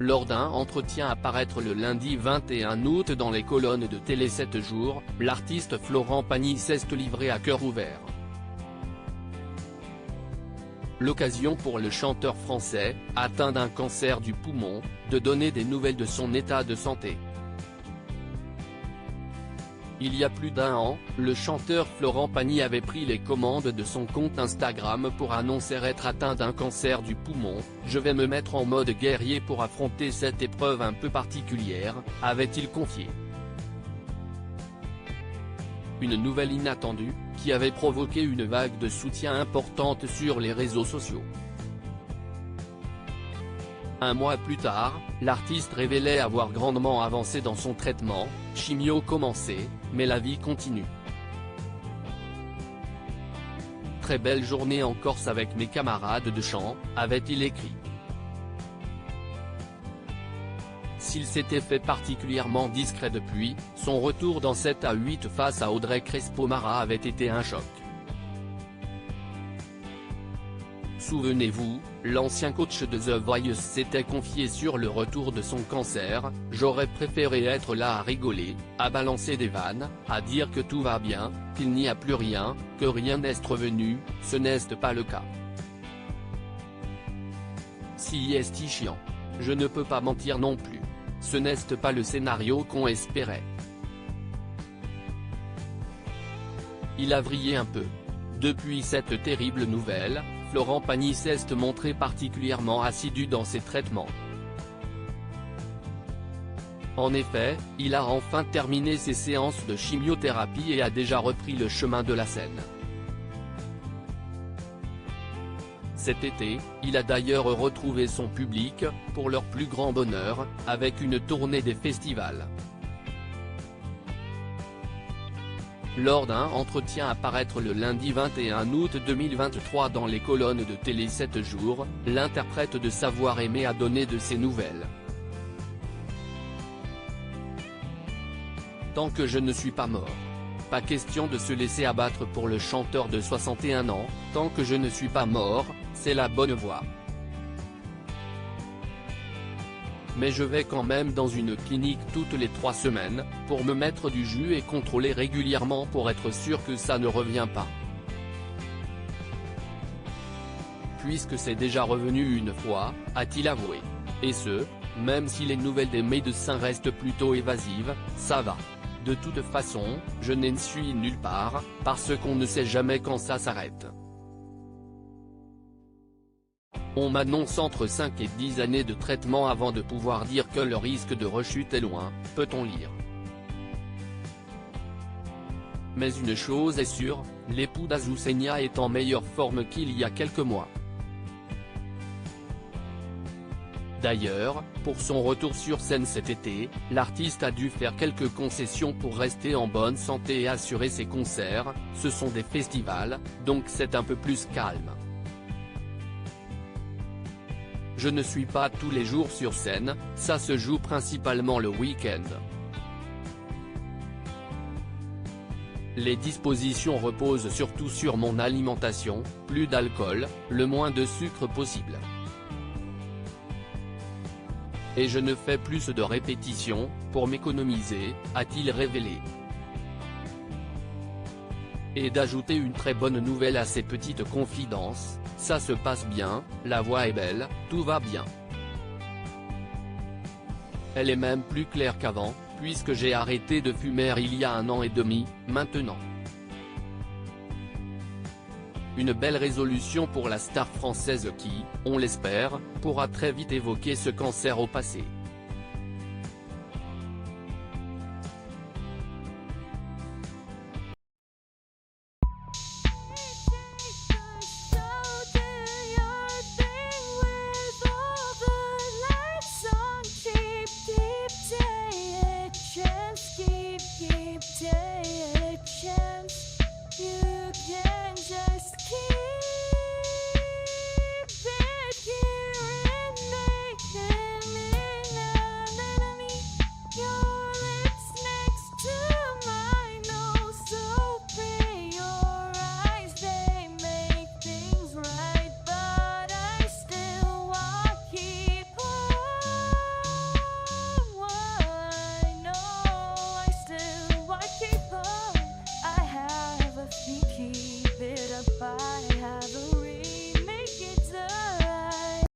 Lors d'un entretien à paraître le lundi 21 août dans les colonnes de Télé 7 jours, l'artiste Florent Pagny s'est livré à cœur ouvert. L'occasion pour le chanteur français, atteint d'un cancer du poumon, de donner des nouvelles de son état de santé. Il y a plus d'un an, le chanteur Florent Pagny avait pris les commandes de son compte Instagram pour annoncer être atteint d'un cancer du poumon. « Je vais me mettre en mode guerrier pour affronter cette épreuve un peu particulière », avait-il confié. Une nouvelle inattendue, qui avait provoqué une vague de soutien importante sur les réseaux sociaux. Un mois plus tard, l'artiste révélait avoir grandement avancé dans son traitement, chimio commencé, mais la vie continue. Très belle journée en Corse avec mes camarades de chant, avait-il écrit. S'il s'était fait particulièrement discret depuis, son retour dans 7 à 8 face à Audrey Crespo-Mara avait été un choc. Souvenez-vous, l'ancien coach de The Voice s'était confié sur le retour de son cancer. « J'aurais préféré être là à rigoler, à balancer des vannes, à dire que tout va bien, qu'il n'y a plus rien, que rien n'est revenu, ce n'est pas le cas. Si est chiant. Je ne peux pas mentir non plus. Ce n'est pas le scénario qu'on espérait. » Il a vrillé un peu. Depuis cette terrible nouvelle, Florent Pagny s'est montré particulièrement assidu dans ses traitements. En effet, il a enfin terminé ses séances de chimiothérapie et a déjà repris le chemin de la scène. Cet été, il a d'ailleurs retrouvé son public, pour leur plus grand bonheur, avec une tournée des festivals. Lors d'un entretien à paraître le lundi 21 août 2023 dans les colonnes de Télé 7 jours, l'interprète de Savoir Aimer a donné de ses nouvelles. Tant que je ne suis pas mort. Pas question de se laisser abattre pour le chanteur de 61 ans, tant que je ne suis pas mort, c'est la bonne voie. Mais je vais quand même dans une clinique toutes les 3 semaines, pour me mettre du jus et contrôler régulièrement pour être sûr que ça ne revient pas. Puisque c'est déjà revenu une fois, a-t-il avoué. Et ce, même si les nouvelles des médecins restent plutôt évasives, ça va. De toute façon, je n'en suis nulle part, parce qu'on ne sait jamais quand ça s'arrête. On m'annonce entre 5 et 10 années de traitement avant de pouvoir dire que le risque de rechute est loin, peut-on lire. Mais une chose est sûre, l'époux d'Azucena est en meilleure forme qu'il y a quelques mois. D'ailleurs, pour son retour sur scène cet été, l'artiste a dû faire quelques concessions pour rester en bonne santé et assurer ses concerts. Ce sont des festivals, donc c'est un peu plus calme. Je ne suis pas tous les jours sur scène, ça se joue principalement le week-end. Les dispositions reposent surtout sur mon alimentation, plus d'alcool, le moins de sucre possible. Et je ne fais plus de répétitions, pour m'économiser, a-t-il révélé. Et d'ajouter une très bonne nouvelle à ces petites confidences, ça se passe bien, la voix est belle, tout va bien. Elle est même plus claire qu'avant, puisque j'ai arrêté de fumer il y a 1 an et demi, maintenant. Une belle résolution pour la star française qui, on l'espère, pourra très vite évoquer ce cancer au passé.